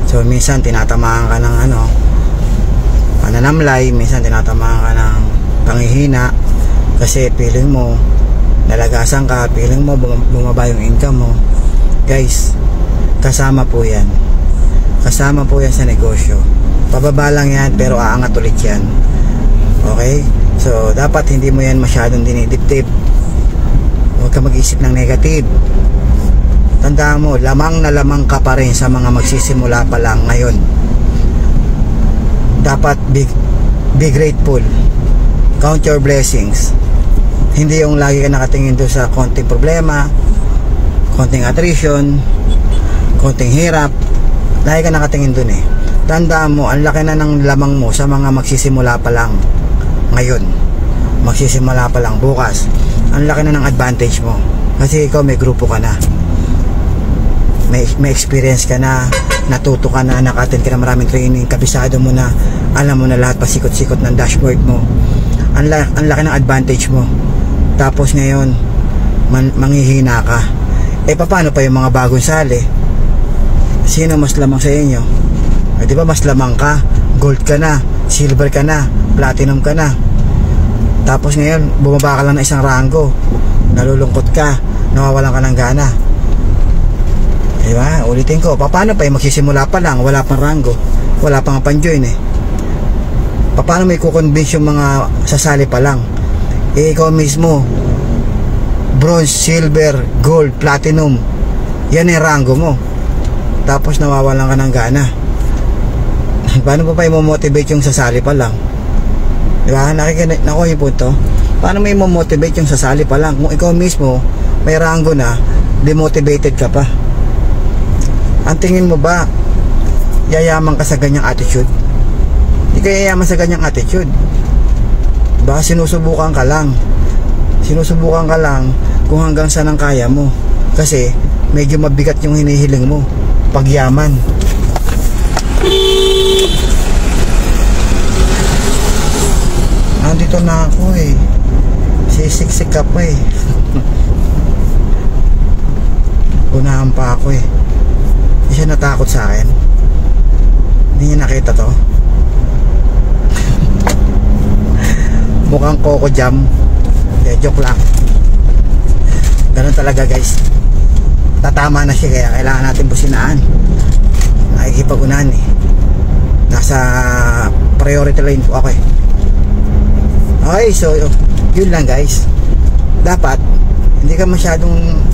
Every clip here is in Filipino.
So minsan tinatamaan ka ng pananamlay, minsan tinatamaan ka ng panghihina kasi feeling mo nalagasan ka, feeling mo bumaba yung income mo. Guys, kasama po yan sa negosyo. Pababa lang yan pero aangat ulit yan. Okay? So dapat hindi mo yan masyadong dinidibdib. Huwag ka mag-isip ng negative. Tandaan mo, lamang na lamang ka pa rin sa mga magsisimula pa lang ngayon. Dapat be grateful. Count your blessings. Hindi yung lagi ka nakatingin doon sa konting problema, konting attrition, konting hirap. Lagi ka nakatingin doon eh. Tandaan mo, ang laki na ng lamang mo sa mga magsisimula pa lang ngayon. Magsisimula pa lang bukas. Ang laki na ng advantage mo. Kasi ikaw may grupo ka na. May experience ka na, natuto ka na, naka-attend ka na maraming training, kabisado mo na, alam mo na lahat pasikot-sikot ng dashboard mo. Ang laki ng advantage mo. Tapos ngayon manghihina ka. Paano pa yung mga bagong sali? Sino mas lamang sa inyo? Di ba mas lamang ka? Gold ka na, silver ka na, platinum ka na. Tapos ngayon bumaba ka lang ng isang rango, nalulungkot ka, nawawalan ka ng gana. Diba? Ulitin ko, paano pa yung magsisimula pa lang, wala pang rango, wala pang pan-join eh. Paano may kukonvince yung mga sasali pa lang? Ikaw mismo, bronze, silver, gold, platinum, yan yung rango mo. Tapos nawawalan ka ng gana. Paano pa yung motivate yung sasali pa lang? Diba? Nakuha yung punto. Paano may motivate yung sasali pa lang kung ikaw mismo may rango na, demotivated ka pa? Ang tingin mo ba yayaman ka sa ganyang attitude? Hindi ka yayaman sa ganyang attitude. Baka sinusubukan ka lang kung hanggang saan ang kaya mo, kasi medyo mabigat yung hinihiling mo, pagyaman. Nandito na ako eh, sisiksik ka pa eh. Unahan pa ako eh. Hindi siya natakot sa akin. Hindi niya nakita to. Mukhang Coco Jam. Joke lang. Ganun talaga guys. Tatama na siya, kaya kailangan natin businaan. Nakikipag-unahan eh. Nasa priority lane po ako eh. Okay, so yun lang guys. Dapat hindi ka masyadong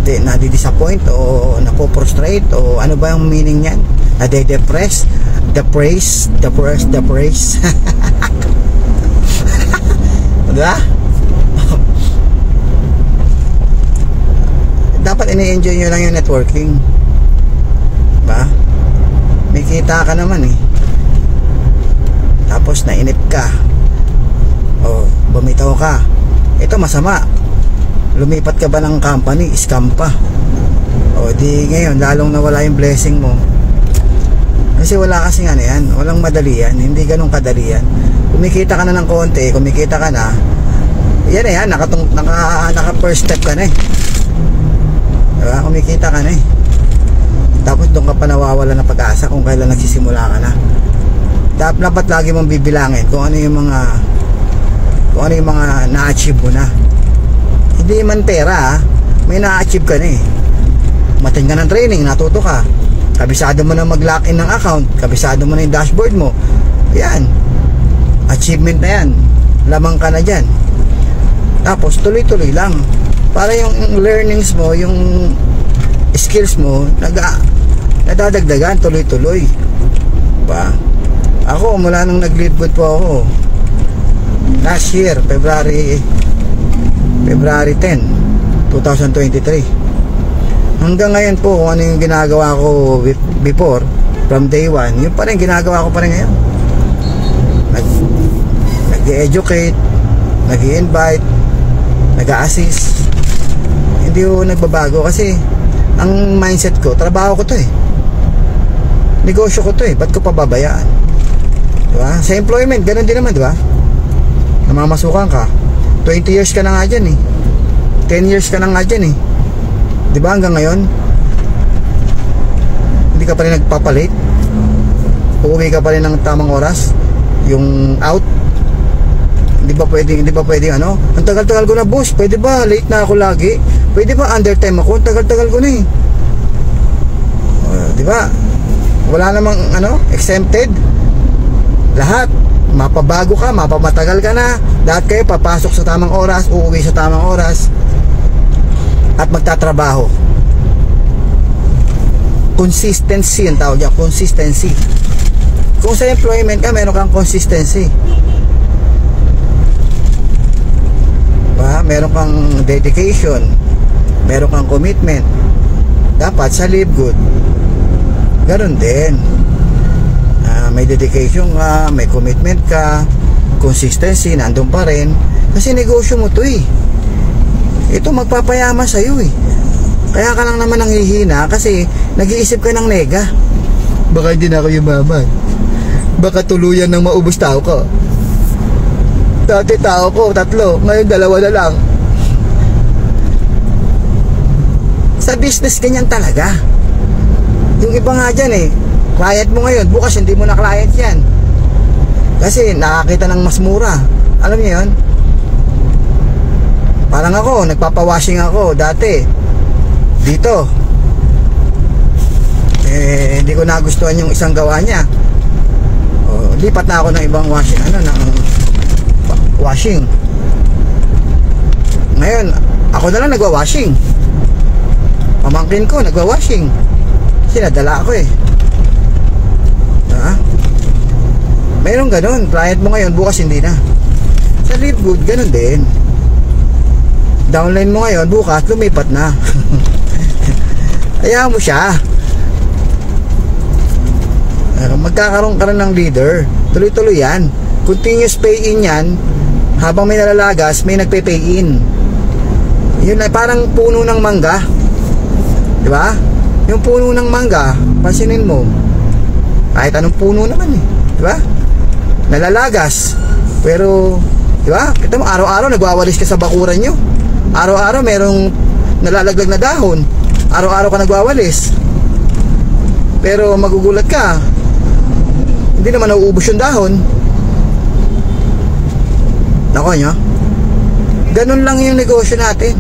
nadi-disappoint o napo-frustrate o ano ba yung meaning niyan? Nade-depress, depraise. Diba? Dapat ini-enjoy nyo lang yung networking. Diba? May kita ka naman eh. Tapos nainip ka o bumitaw ka. Ito masama. Lumipat ka ba ng company, scam pa. O di ngayon lalong nawala yung blessing mo. Kasi wala kasing yan, walang madali yan, hindi ganun kadali yan. Kumikita ka na ng konti, kumikita ka na, yan naka first step ka na eh. Diba? Kumikita ka na eh. Tapos doon ka pa nawawala ng pag-asa kung kailan nagsisimula ka na. Dapat lagi mong bibilangin kung ano yung mga na-achieve mo na. Hindi man pera, may na-achieve ka na eh. Matin ka ng training, natuto ka, kabisado mo na mag-lock in ng account, kabisado mo na yung dashboard mo. Yan, achievement na yan, lamang ka na dyan. Tapos tuloy-tuloy lang para yung learnings mo, yung skills mo nadadagdagan tuloy-tuloy. Diba? Ako mula nung nag-leadboard po ako last year, February 10, 2023. Hanggang ngayon po, kung ano yung ginagawa ko before, from day 1, yun pa rin ginagawa ko pa rin ngayon. Nag-educate, nag-invite, nag-assist. Hindi ko nagbabago kasi ang mindset ko, trabaho ko to eh, negosyo ko to eh, ba't ko pababayaan? Diba? Sa employment, ganun din naman, diba? Namamasukan ka, 20 years ka na nga dyan eh, 10 years ka na nga dyan eh, diba? Hanggang ngayon hindi hindi ka pa rin nagpapalit, uuwi ka pa rin ng tamang oras, yung out. Hindi ba pwedeng ano, ang tagal-tagal ko na boss, pwede ba late na ako lagi, pwede ba undertime ako, ang tagal-tagal ko na eh. Di ba, wala namang ano, exempted. Lahat, mapabago ka, mapamatagal ka na, lahat kayo papasok sa tamang oras, uuwi sa tamang oras, at magtatrabaho. Consistency ang tawag niya, consistency. Kung sa employment ka, meron kang consistency, meron kang dedication, meron kang commitment. Dapat sa Live Good ganun din. May dedication ka, may commitment ka, consistency nandun pa rin, kasi negosyo mo to eh. Ito magpapayama sa'yo eh. Kaya ka lang naman nanghihina kasi nag-iisip ka ng nega. Baka hindi na ako yumaman, baka tuluyan ng maubos tao ko. Dati tao ko 3, ngayon 2 na lang. Sa business ganyan talaga. Yung iba nga dyan eh, client mo ngayon, bukas hindi mo na client yan, kasi nakakita ng mas mura. Alam niyo yun? Parang ako, nagpapawashing ako dati dito, hindi ko nagustuhan yung isang gawa niya. Lipat na ako ng ibang washing, ng washing. Ngayon ako na lang nagwa-washing, pamangkin ko nagwa-washing, sinadala ako eh. Mayroong ganun, client mo ngayon, bukas hindi na. Sa Live Good ganun din, downline mo ngayon, bukas lumipat na. Hayaan mo siya. Magkakaroon ka rin ng leader, tuloy-tuloy yan, continuous pay in yan. Habang may nalalagas, may nagpe-pay in. Yun ay parang puno ng mangga, di ba? Yung puno ng mangga, pansinin mo, kahit anong puno naman eh, di ba? Nalalagas, pero di ba? Kita mo, araw-araw nagwawalis ka sa bakuran nyo. Araw-araw merong nalalaglag na dahon. Araw-araw ka nagwawalis. Pero magugulat ka, hindi naman nauubos yung dahon. Nako nyo, ganun lang yung negosyo natin.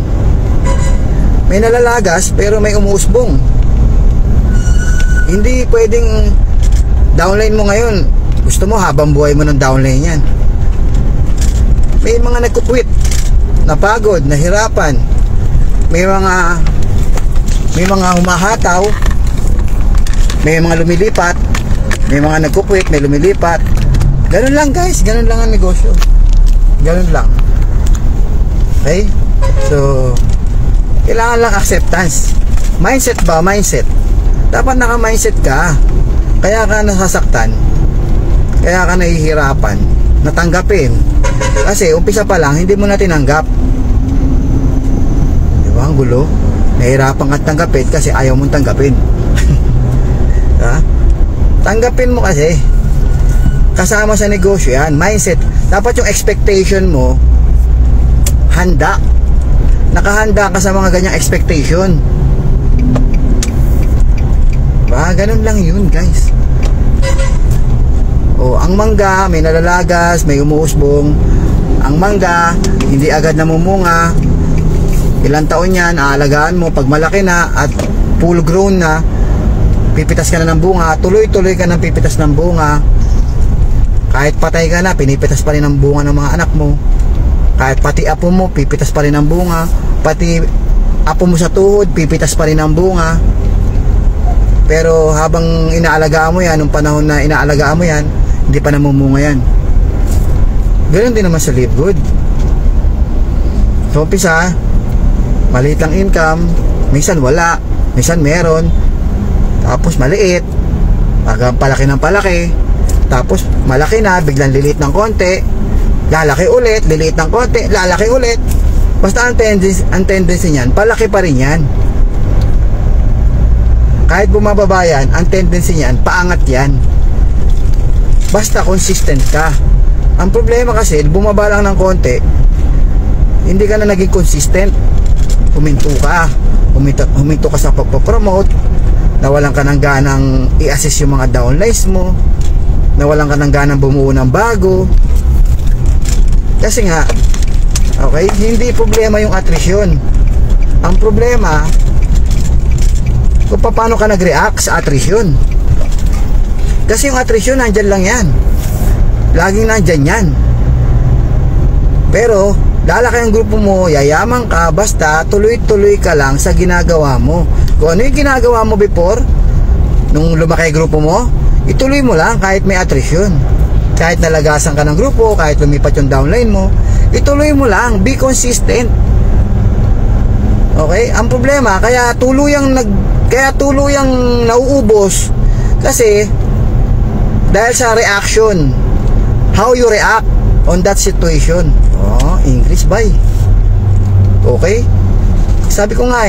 May nalalagas pero may umuusbong. Hindi pwedeng downline mo ngayon, gusto mo habang buhay mo ng downline yan. May mga nagkukwit, napagod, nahirapan, may mga humahataw, may mga lumilipat, may mga nagkukwit, may lumilipat. Ganun lang guys, ganun lang ang negosyo. Ganun lang. Okay? So, kailangan lang acceptance. Mindset ba? Mindset. Dapat naka-mindset ka. Kaya ka nasasaktan, kaya ka nahihirapan natanggapin. Kasi umpisa pa lang, hindi mo na tinanggap. Diba? Ang gulo. Nahihirapan ka tanggapin kasi ayaw mong tanggapin. Ha? Tanggapin mo kasi. Kasama sa negosyo yan. Mindset. Dapat yung expectation mo, handa. Nakahanda ka sa mga ganyang expectation. Diba? Ganun lang yun guys. Ang mangga, may nalalagas, may umuusbong. Ang mangga, hindi agad namumunga. Ilang taon yan, aalagaan mo. Pag malaki na at full grown na, pipitas ka na ng bunga. Tuloy-tuloy ka ng pipitas ng bunga. Kahit patay ka na, pinipitas pa rin ang bunga ng mga anak mo. Kahit pati apo mo, pipitas pa rin ang bunga. Pati apo mo sa tuhod, pipitas pa rin ang bunga. Pero habang inaalagaan mo yan, nung panahon na inaalagaan mo yan, hindi pa namumunga yan. Ganoon din naman sa Live Good. So umpisa, maliit lang income, minsan wala, minsan meron, tapos maliit, hanggang palaki ng palaki, tapos malaki na, biglang liliit ng konti, lalaki ulit, liliit ng konti, lalaki ulit. Basta ang tendency niyan, palaki pa rin yan. Kahit bumababa yan, ang tendency niyan, paangat yan. Basta consistent ka. Ang problema kasi, bumaba lang ng konti, hindi ka na naging consistent. Huminto ka sa pagpapromote, nawalan ka ng ganang i-assess yung mga downlines mo, nawalan ka ng ganang bumuo ng bago. Kasi nga, okay, hindi problema yung attrition. Ang problema kung paano ka nag-react sa attrition. Kasi yung attrition nandyan lang yan, laging nandyan yan. Pero lalaki ang grupo mo, yayaman ka, basta tuloy-tuloy ka lang sa ginagawa mo. Kung ano yung ginagawa mo before, nung lumaki ang grupo mo, ituloy mo lang kahit may attrition. Kahit nalagasan ka ng grupo, kahit lumipat yung downline mo, ituloy mo lang, be consistent. Okay? Ang problema, kaya tuluyang nauubos kasi dahil sa reaction, how you react on that situation. Oh, English bay. Okay? Sabi ko nga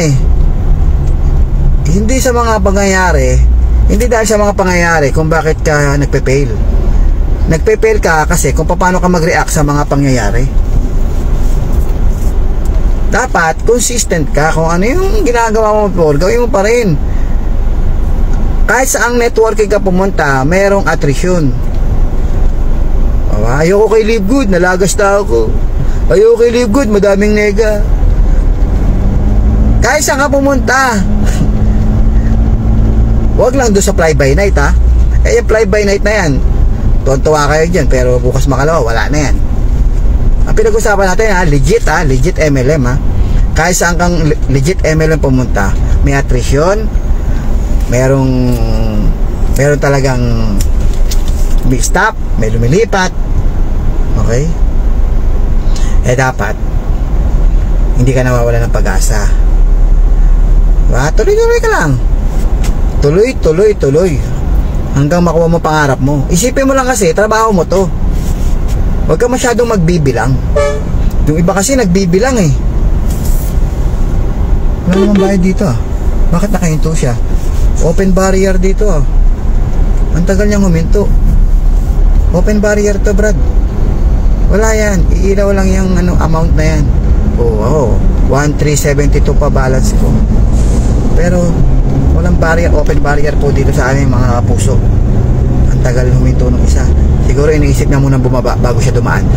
hindi sa mga pangyayari, hindi dahil sa mga pangyayari kung bakit ka nagpe-fail. Nagpe-fail ka kasi kung paano ka mag-react sa mga pangyayari. Dapat consistent ka. Kung ano yung ginagawa mo before, gawin mo pa rin. Kahit saang networking ka pumunta, merong attrition. Ayoko kay Live Good, nalagas na ako. Ayoko kay Live Good, madaming nega. Kahit saan ka pumunta, wag lang doon sa fly by night ha. Yung fly by night na yan, tuwan-tuwa kayo dyan, pero bukas makalawa, wala na yan. Ang pinag-usapan natin legit MLM ha. Kahit saan kang legit MLM pumunta, may attrition, meron talagang may stop, may lumilipat. Okay? Dapat hindi ka nawawala ng pag-asa. Tuloy-tuloy ka lang. Tuloy hanggang makuha mo pangarap mo. Isipin mo lang kasi, trabaho mo to. Huwag ka masyadong magbibilang. Yung iba kasi nagbibilang Wala naman bayad dito Bakit nakahinto siya? Open barrier dito Ang tagal niyang huminto. Open barrier to, Brad. Wala yan. Iilaw lang yung amount na yan. 1372 pa balance ko. Pero walang barrier, open barrier po dito sa aming mga puso. Ang tagal huminto ng isa. Siguro iniisip niya munang bumaba bago siya dumaan.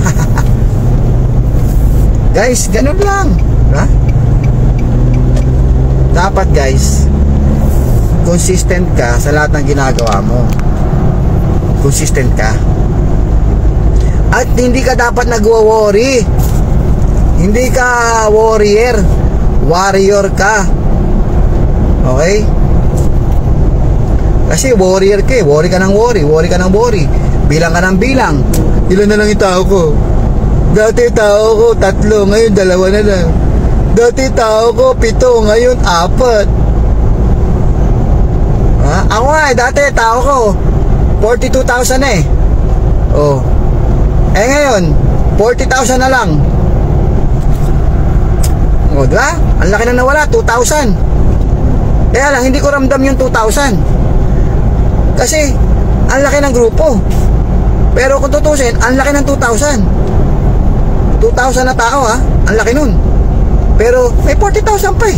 Guys, ganun lang. Ha? Dapat guys, consistent ka sa lahat ng ginagawa mo. Consistent ka. At hindi ka dapat nagwo-worry. Hindi ka warrior. Warrior ka. Okay? Kasi warrior ka Worry ka ng worry. Worry ka ng worry. Bilang ka ng bilang. Ilan na lang yung tao ko? Dati tao ko 3, ngayon 2 na lang. Dati tao ko 7, ngayon 4. Ako nga dati tao ko 42,000 ngayon 40,000 na lang. Diba? Ang laki na nawala, 2,000. Kaya lang hindi ko ramdam yung 2,000 kasi ang laki ng grupo. Pero kung tutusin, ang laki ng 2,000 na tao ang laki nun. Pero may 40,000 pa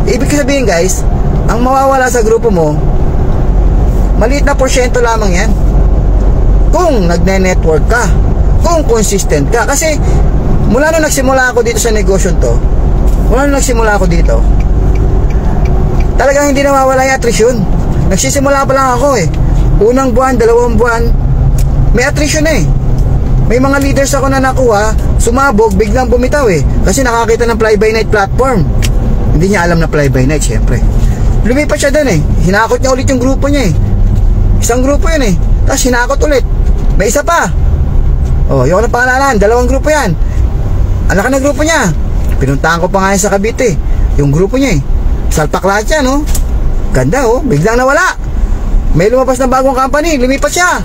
Ibig sabihin guys, ang mawawala sa grupo mo, maliit na porsyento lamang yan. Kung nagne-network ka, kung consistent ka. Kasi mula nung nagsimula ako dito sa negosyo to, talagang hindi nawawala yung attrition. Nagsisimula pa lang ako unang buwan, 2 buwan, may attrition May mga leaders ako na nakuha, sumabog, biglang bumitaw kasi nakakita ng fly-by-night platform. Hindi niya alam na fly-by-night, syempre. Lumipat siya doon hinakot niya ulit yung grupo niya Isang grupo yun tapos hinakot ulit. May isa pa. Yung na pangalanan, 2 grupo yan. Ang laki ng grupo niya. Pinuntahan ko pa nga sa Cavite yung grupo niya salpak lahat yan ganda biglang nawala. May lumabas na bagong company, lumipat siya.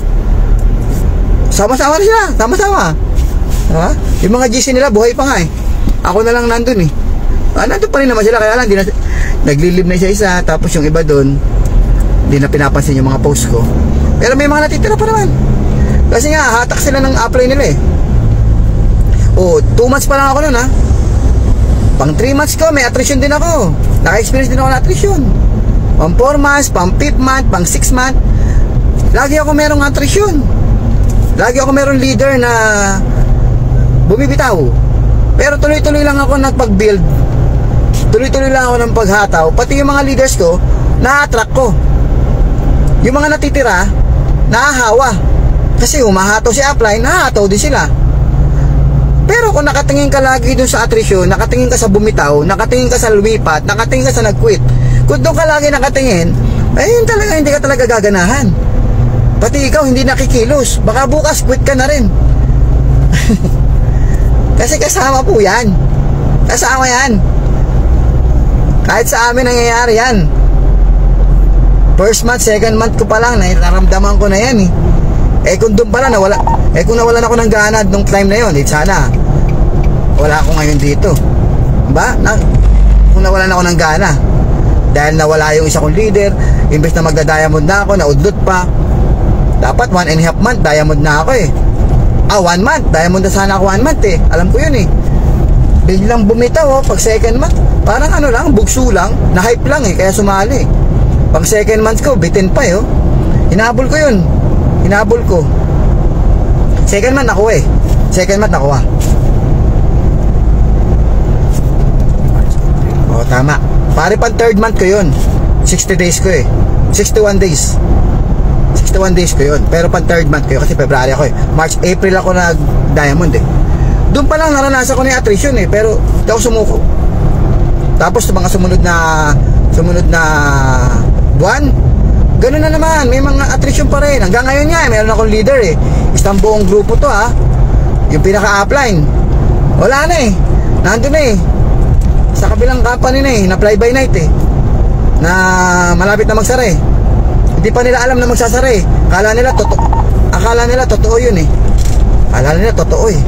Sama-sama na sila, sama-sama. Diba? Yung mga GC nila buhay pa nga ako na lang nandun nandun pa rin naman sila, kaya lang naglilib na isa. Tapos yung iba doon hindi na pinapansin yung mga post ko. Pero may mga natitira pa naman kasi nga hatak sila ng apply nila 2 months pa lang ako nun Pang 3 months ko, may attrition din ako. Naka-experience din ako ng attrition. pang 4 months, pang 5th month, pang 6th month. Lagi ako merong attrition. Lagi ako merong leader na bumibitaw. Pero tuloy-tuloy lang ako nagpag-build. Tuloy-tuloy lang ako ng paghataw. Pati yung mga leaders ko, na-attract ko. Yung mga natitira, nahahawa. Kasi humahataw si upline, nahahataw din sila. Pero kung nakatingin ka lagi dun sa attrition, nakatingin ka sa bumitaw, nakatingin ka sa lumipat, nakatingin ka sa nag-quit, kung doon ka lagi nakatingin, eh yun talaga, hindi ka talaga gaganahan. Pati ikaw hindi nakikilos. Baka bukas quit ka na rin. Kasi kasama po yan. Kasama yan. Kahit sa amin nangyayari yan. First month, second month ko pa lang, naramdaman ko na yan eh. Eh kung doon pala nawala, eh kung nawalan ako ng gana nung time na yon, eh sana wala ako ngayon dito. Ba? Kung nawalan ako ng gana dahil nawala yung isa kong leader, imbes na magda-diamond na ako, naudlot pa. Dapat 1.5 month diamond na ako eh. 1 month, diamond na sana ako 1 month eh. Alam ko yun eh. Biglang bumitaw pag second month, parang ano lang, bugso lang, na-hype lang eh, kaya sumali. Pag second month ko, bitin pa eh. Hinabol ko yun. Hinabol ko. Second month ako eh. Second month nakuha. Tama. Pare pang third month ko yun. 60 days ko eh. 61 days. 61 days ko yun. Pero pang third month ko yun. Kasi February ako eh. March, April ako nag-diamond eh. Doon pa lang naranasan ko na yung attrition eh. Pero hindi ako sumuko. Tapos mga sumunod na buwan, ganun na naman, may mga attrition pa rin. Hanggang ngayon nga, meron akong leader eh. Isang buong grupo to ha. Yung pinaka-upline, wala na eh. Nandun na eh. Sa kabilang company na eh, na fly by night eh. Na malapit na magsara eh. Hindi pa nila alam na magsasara eh. Akala nila totoo yun eh. Akala nila totoo eh.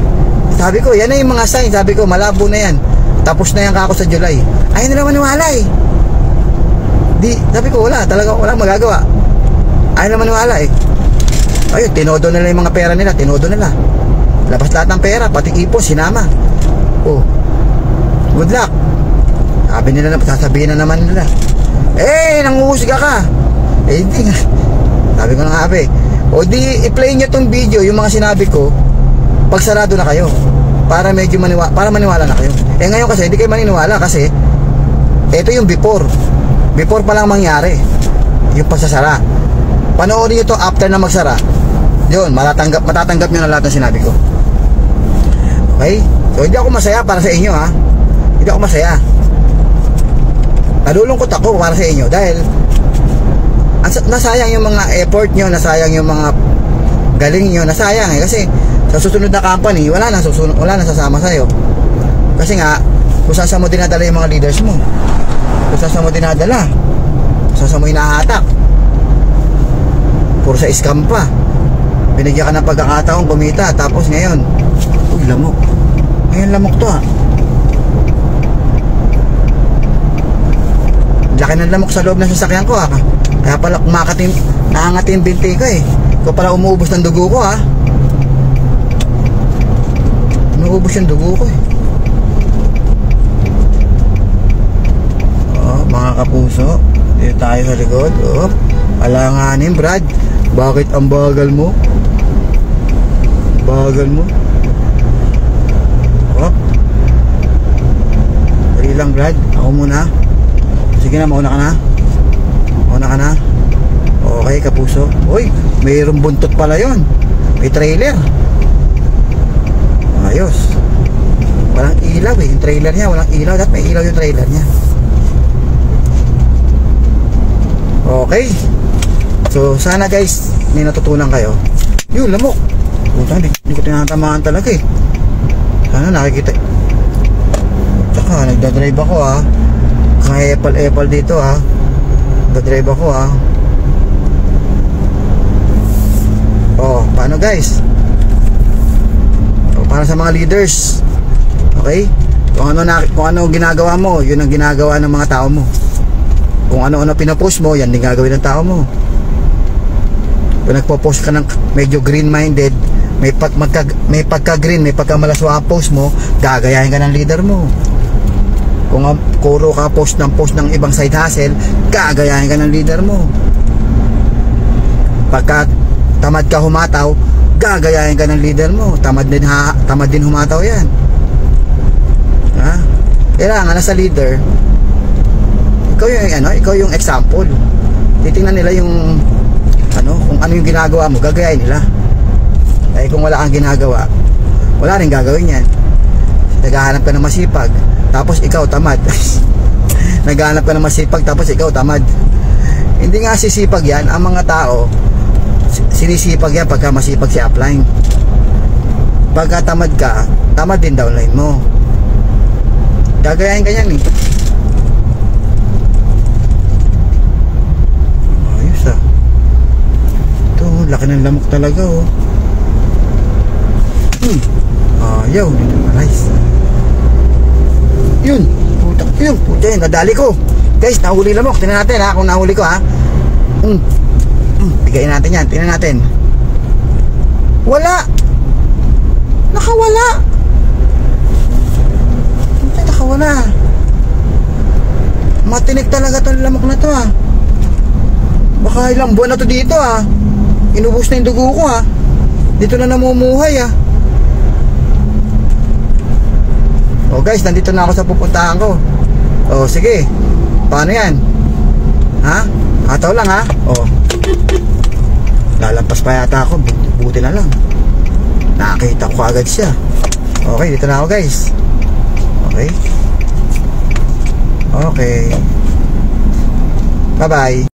Sabi ko, yan na yung mga sign. Sabi ko, malabo na yan. Tapos na yan kako sa July. Ayaw nila maniwala eh. Sabi ko, wala magagawa. Ayaw na maniwala eh. Ayun, tinodo nila yung mga pera nila. Tinodo nila. Labas lahat ng pera, pati ipon, sinama. Oh, good luck. Sabi nila na, sasabihin na naman nila, eh, nanguhusga ka. Eh, hindi nga. Sabi ko na nga, o di, i-play nyo tong video, yung mga sinabi ko, pag sarado na kayo. Para medyo maniwala na kayo. Eh, ngayon kasi, hindi kayo maniniwala kasi, ito yung before. Before pa lang mangyari yung pagsasara. Panoorin nyo to after na magsara. Yun, matatanggap nyo na lahat ng sinabi ko. Okay? So, hindi ako masaya para sa inyo ha. Hindi ako masaya. Nalulungkot ako para sa inyo dahil nasayang yung mga effort nyo, nasayang yung mga galing nyo, nasayang eh. Kasi sa susunod na company, wala na sasama sa'yo. Kasi nga, kung saan mo dinadala yung mga leaders mo, kung saan mo dinadala, kung saan mo hinahatak, puro sa scam pa. Binigyan ka ng pagkakataong kumita, tapos ngayon, uy, lamok. Ngayon lamok to ha. Laki ng lamok sa loob ng sasakyan ko ha. Kaya pala nakangati yung binti ko eh. Kaya pala umuubos ng dugo ko ha. Umuubos yung dugo ko eh. Mga kapuso, dito tayo sa likod. Alanganin Brad, bakit ang bagal mo? Bagal mo. Dali lang Brad, ako muna. Sige na, mauna ka na. Mauna ka na. Okay kapuso. Uy, mayroong buntot pala yon. May trailer. Ayos. Walang ilaw eh, yung trailer niya. Walang ilaw, dapat may ilaw yung trailer niya. Okay. So sana guys, may natutunan kayo. Yun, lamok. Puta, hindi ko tinatamaan talaga eh. Sana nakikita. Tsaka nagdadrive ako ha. May epal dito ha. Nagdadrive ako ha. Paano guys? Para sa mga leaders. Okay? Kung ano ginagawa mo, yun ang ginagawa ng mga tao mo. Kung ano-ano pinapost mo, yan din gagawin ng tao mo. Kung nagpo-post ka ng medyo green-minded, may pagka-green, may pagka-malaswa ang post mo, gagayahin ka ng leader mo. Kung puro ka post ng ibang side hustle, gagayahin ka ng leader mo. Pagka tamad ka humataw, gagayahin ka ng leader mo. Tamad din humataw yan. Ha? Kailangan na sa leader, ikaw yung example. Titingnan nila yung kung ano yung ginagawa mo, gagayahin nila. Kung wala kang ginagawa, wala rin gagawin yan. Naghahanap ka ng masipag, tapos ikaw tamad. Naghahanap ka ng masipag, tapos ikaw tamad. Hindi nga sisipag yan. Ang mga tao, sinisipag yan pagka masipag si upline. Pagka tamad ka, tamad din downline mo. Gagayahin ka yan eh. Ayos ah. Ito, laki ng lamok talaga oh. Ayaw, nice. Yun, puta yun, nadali ko. Guys, nahuli lamok. Tingnan natin ha, kung nahuli ko ha. Bigayin natin yan, tingnan natin. Wala. Nakawala. Nakawala. Matinik talaga tong lamok na to ha. Baka ilang buwan na to dito ha. Inubos na yung dugo ko ha. Dito na namumuhay ha. Oh guys, nandito na ako sa pupuntahan ko. Oh sige. Paano yan? Ha? Ataw lang ha. Oh. Lalampas pa yata ako. Buti na lang. Nakakita ko agad siya. Okay, dito na ako guys. Okay. Okay. Bye bye.